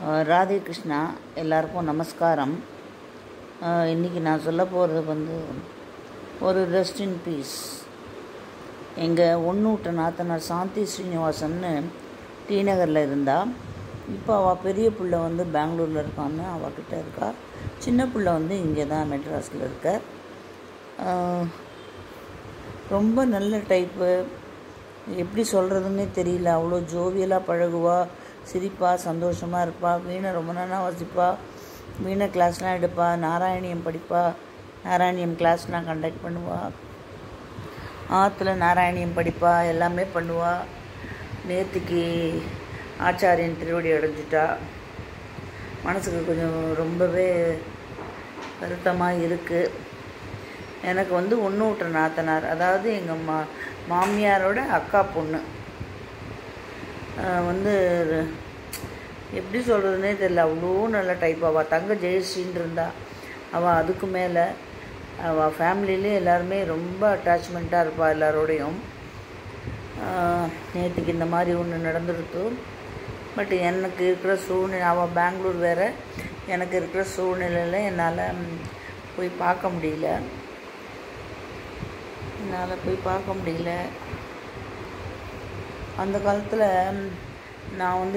ராதே கிருஷ்ணா, எல்லாருக்கும் நமஸ்காரம். இன்றைக்கி நான் சொல்ல போகிறது ஒரு ரெஸ்ட் இன் பீஸ். எங்கள் ஒன்னூட்ட நாத்தனார் சாந்தி ஸ்ரீனிவாசன்னு டி நகரில் இருந்தால், இப்போ அவள் பெரிய பிள்ளை பெங்களூரில் இருக்கான்னு அவகிட்ட இருக்கா. சின்ன பிள்ளை இங்கே தான் மெட்ராஸில் இருக்க. ரொம்ப நல்ல டைப்பு, எப்படி சொல்கிறதுன்னே தெரியல. அவ்வளோ ஜோவியலாக பழகுவா, சிரிப்பா, சந்தோஷமாக இருப்பா. வீணை ரொம்ப நல்லா வாசிப்பா, வீணை கிளாஸ்லாம் எடுப்பா, நாராயணியம் படிப்பா, நாராயணியம் கிளாஸ்லாம் கண்டக்ட் பண்ணுவா, ஆற்றுல நாராயணியம் படிப்பா, எல்லாமே பண்ணுவா. நேற்றுக்கு ஆச்சாரியன் திருவடி அடைஞ்சிட்டா. மனசுக்கு கொஞ்சம் ரொம்பவே வருத்தமாக இருக்குது. எனக்கு ஒன்னூட்ட நாத்தனார், அதாவது எங்கள் மாமியாரோட அக்கா பொண்ணு. எப்படி சொல்கிறதுனே தெரியல, அவ்வளோ நல்ல டைப். அவள் தங்க ஜெயஸ்ரீன்னு இருந்தா. அவள் அதுக்கு மேலே அவள் ஃபேமிலியிலே எல்லாருமே ரொம்ப அட்டாச்மெண்ட்டாக இருப்பாள் எல்லாரோடையும். நேற்றுக்கு இந்த மாதிரி ஒன்று நடந்துடுத்து. பட் எனக்கு இருக்கிற சூழ்நிலை, அவள் பெங்களூர் வேறு, எனக்கு இருக்கிற சூழ்நிலையில் என்னால் போய் பார்க்க முடியல. அந்த காலத்தில் நான்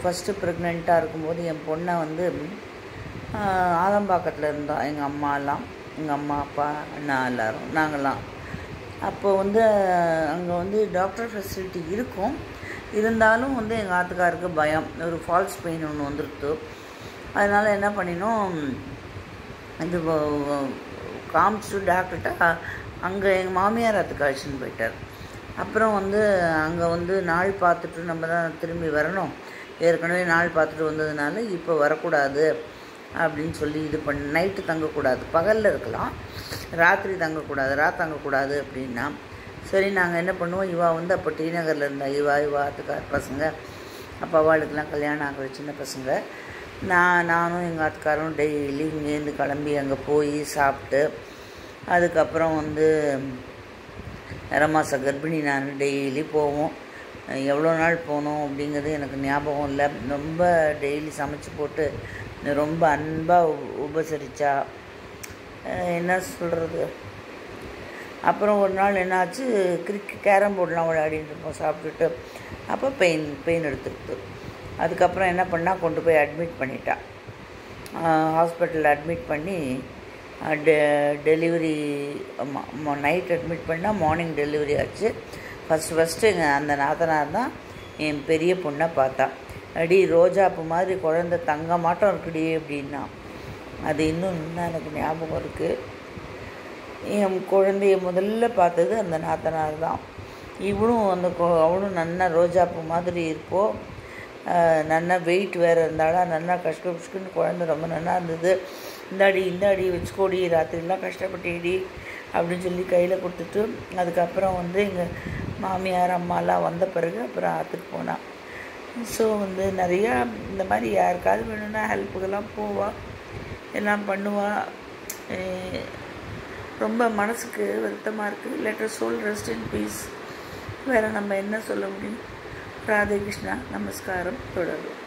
ஃபஸ்ட்டு ப்ரெக்னெண்ட்டாக இருக்கும்போது என் பொண்ணை ஆலம்பாக்கத்தில் இருந்தால் எங்கள் அம்மா அப்பா அண்ணா எல்லோரும் நாங்கள்லாம். அப்போ அங்கே டாக்டர் ஃபெசிலிட்டி இருக்கும். இருந்தாலும் எங்கள் ஆத்துக்காருக்கு பயம், ஒரு ஃபால்ஸ் பெயின் ஒன்று வந்துருக்கு. அதனால் என்ன பண்ணினோம், இது காமிச்சிட்டு டாக்டர்கிட்ட அங்கே எங்கள் மாமியார் ஆத்துக்கு அழைச்சின்னு போயிட்டார். அப்புறம் அங்கே நாள் பார்த்துட்டு நம்ம தான் திரும்பி வரணும். ஏற்கனவே நாள் பார்த்துட்டு வந்ததுனால இப்போ வரக்கூடாது அப்படின்னு சொல்லி இது நைட்டு தங்கக்கூடாது, பகலில் இருக்கலாம், ராத்திரி தங்கக்கூடாது அப்படின்னா. சரி, நாங்கள் என்ன பண்ணுவோம், இவா அப்போ டி நகரில் இருந்தா, இவா ஆத்துக்கார் பசங்க, அப்போ அவளுக்கெல்லாம் கல்யாணம் ஆகிற சின்ன பசங்க. நானும் எங்கள் ஆத்துக்காரும் டெய்லி இங்கேருந்து கிளம்பி அங்கே போய் சாப்பிட்டு, அதுக்கப்புறம் நிறமாச கர்ப்பிணி நான் டெய்லி போவோம். எவ்வளோ நாள் போனோம் அப்படிங்கிறது எனக்கு ஞாபகம் இல்லை. ரொம்ப டெய்லி சமைச்சு போட்டு ரொம்ப அன்பாக உபசரித்தா, என்ன சொல்கிறது. அப்புறம் ஒரு நாள் என்னாச்சு, கேரம் போர்டெலாம் விளையாடிட்டு இருப்போம் சாப்பிட்டுட்டு. அப்போ பெயின் எடுத்துருக்கு. அதுக்கப்புறம் என்ன பண்ணால், கொண்டு போய் அட்மிட் பண்ணிட்டா. ஹாஸ்பிட்டலில் அட்மிட் பண்ணி டெலிவரி நைட் அட்மிட் பண்ணால் மார்னிங் டெலிவரி ஆச்சு. ஃபஸ்ட்டு அந்த நாத்தனார் தான் என் பெரிய பொண்ணை பார்த்தா. அடி ரோஜாப்பு மாதிரி குழந்தை தங்க மாட்டம் இருக்குடி அப்படின்னா. அது இன்னும் எனக்கு ஞாபகம் இருக்குது. என் குழந்தைய முதல்ல பார்த்தது அந்த நாத்தனார் தான். அவளும் நல்லா ரோஜாப்பு மாதிரி இருப்போம். நல்லா வெயிட் வேறு இருந்தாலும் நல்லா கஷ்டன்னு குழந்தை ரொம்ப நல்லா இருந்தது. இந்தாடி வச்சுக்கோடி, ராத்திரிலாம் கஷ்டப்பட்டேடி அப்படின்னு சொல்லி கையில் கொடுத்துட்டு, அதுக்கப்புறம் எங்கள் மாமியார் அம்மாலாம் வந்த பிறகு அப்புறம் ஆற்றுக்கு போனான். ஸோ நிறையா இந்த மாதிரி யாருக்காவது வேணும்னா ஹெல்ப்புக்கெல்லாம் போவா, எல்லாம் பண்ணுவா. ரொம்ப மனசுக்கு வருத்தமாக இருக்குது. Let her soul rest in peace. வேறு நம்ம என்ன சொல்ல முடியும். ராதே கிருஷ்ணா, நமஸ்காரம். தொடரும்.